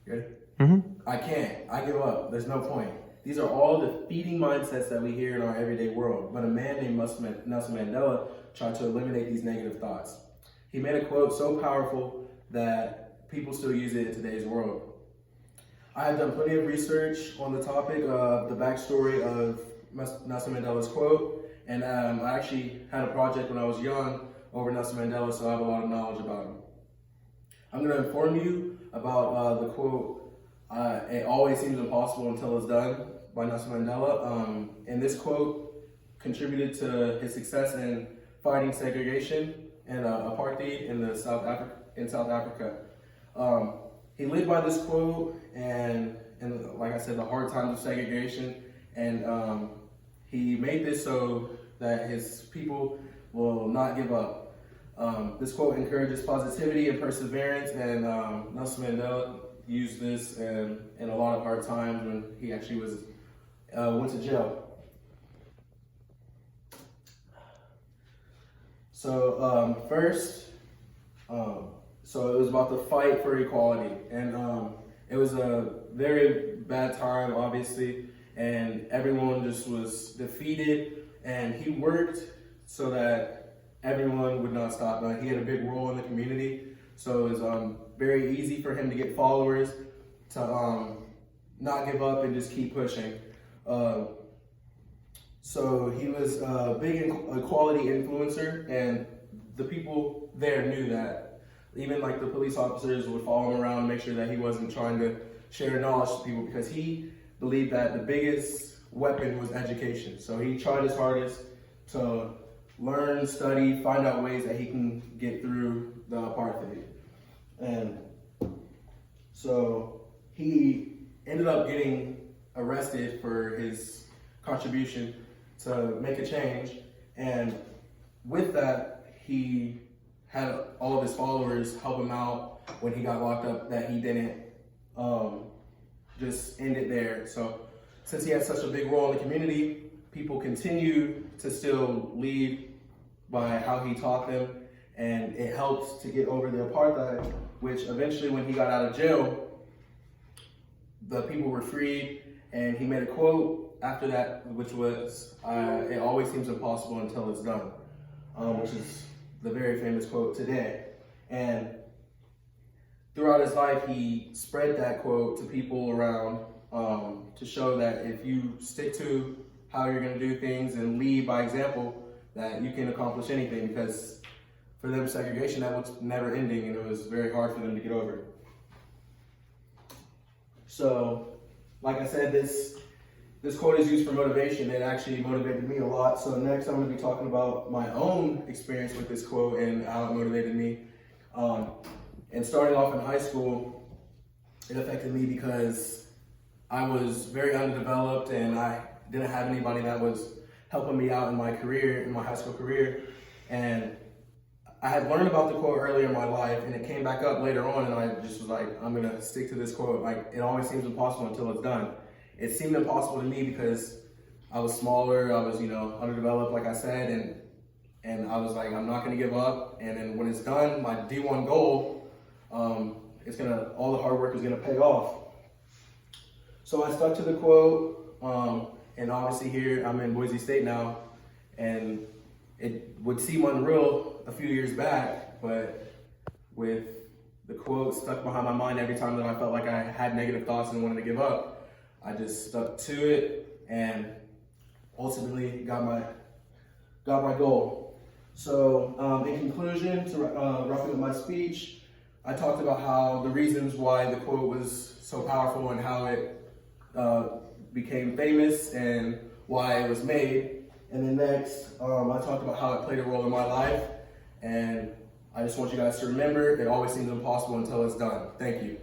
You ready? Mm-hmm. I can't. I give up. There's no point. These are all defeating mindsets that we hear in our everyday world. But a man named Nelson Mandela tried to eliminate these negative thoughts. He made a quote so powerful that people still use it in today's world. I have done plenty of research on the topic of the backstory of Nelson Mandela's quote, and I actually had a project when I was young over Nelson Mandela, so I have a lot of knowledge about him. I'm going to inform you about the quote, "It always seems impossible until it's done," by Nelson Mandela. And this quote contributed to his success in fighting segregation and apartheid in South Africa. He lived by this quote and like I said, the hard times of segregation, and he made this so that his people will not give up. This quote encourages positivity and perseverance, and Nelson Mandela used this in a lot of hard times when he actually went to jail. So so it was about the fight for equality, and it was a very bad time, obviously, and everyone just was defeated, and he worked so that everyone would not stop. Now, he had a big role in the community, so it was very easy for him to get followers to not give up and just keep pushing. So he was a big equality influencer, and the people there knew that. Even like the police officers would follow him around and make sure that he wasn't trying to share knowledge to people, because he believed that the biggest weapon was education. So he tried his hardest to learn, study, find out ways that he can get through the apartheid. And so he ended up getting arrested for his contribution to make a change. And with that, he had all of his followers help him out when he got locked up, that he didn't just end it there. So since he had such a big role in the community, people continued to still lead by how he taught them, and it helped to get over the apartheid, which eventually, when he got out of jail, the people were freed, and he made a quote after that, which was, "It always seems impossible until it's done," which is the very famous quote today. And throughout his life, he spread that quote to people around, to show that if you stick to how you're going to do things and lead by example, that you can accomplish anything, because for them, segregation, that was never ending, and it was very hard for them to get over. So, like I said, this quote is used for motivation. It actually motivated me a lot. So next I'm going to be talking about my own experience with this quote and how it motivated me. And starting off in high school, it affected me because I was very underdeveloped, and I didn't have anybody that was helping me out in my career, in my high school career. And I had learned about the quote earlier in my life, and it came back up later on, and I just was like, I'm going to stick to this quote. Like, it always seems impossible until it's done. It seemed impossible to me because I was smaller, I was, underdeveloped, like I said, and I was like, I'm not going to give up. And then when it's done, my D1 goal, all the hard work is going to pay off. So I stuck to the quote, and obviously here I'm in Boise State now, and it would seem unreal a few years back, but with the quote stuck behind my mind every time that I felt like I had negative thoughts and wanted to give up, I just stuck to it and ultimately got my goal. So in conclusion, to roughing up my speech, I talked about how the reasons why the quote was so powerful and how it became famous and why it was made. And then next, I talked about how it played a role in my life. And I just want you guys to remember, it always seems impossible until it's done. Thank you.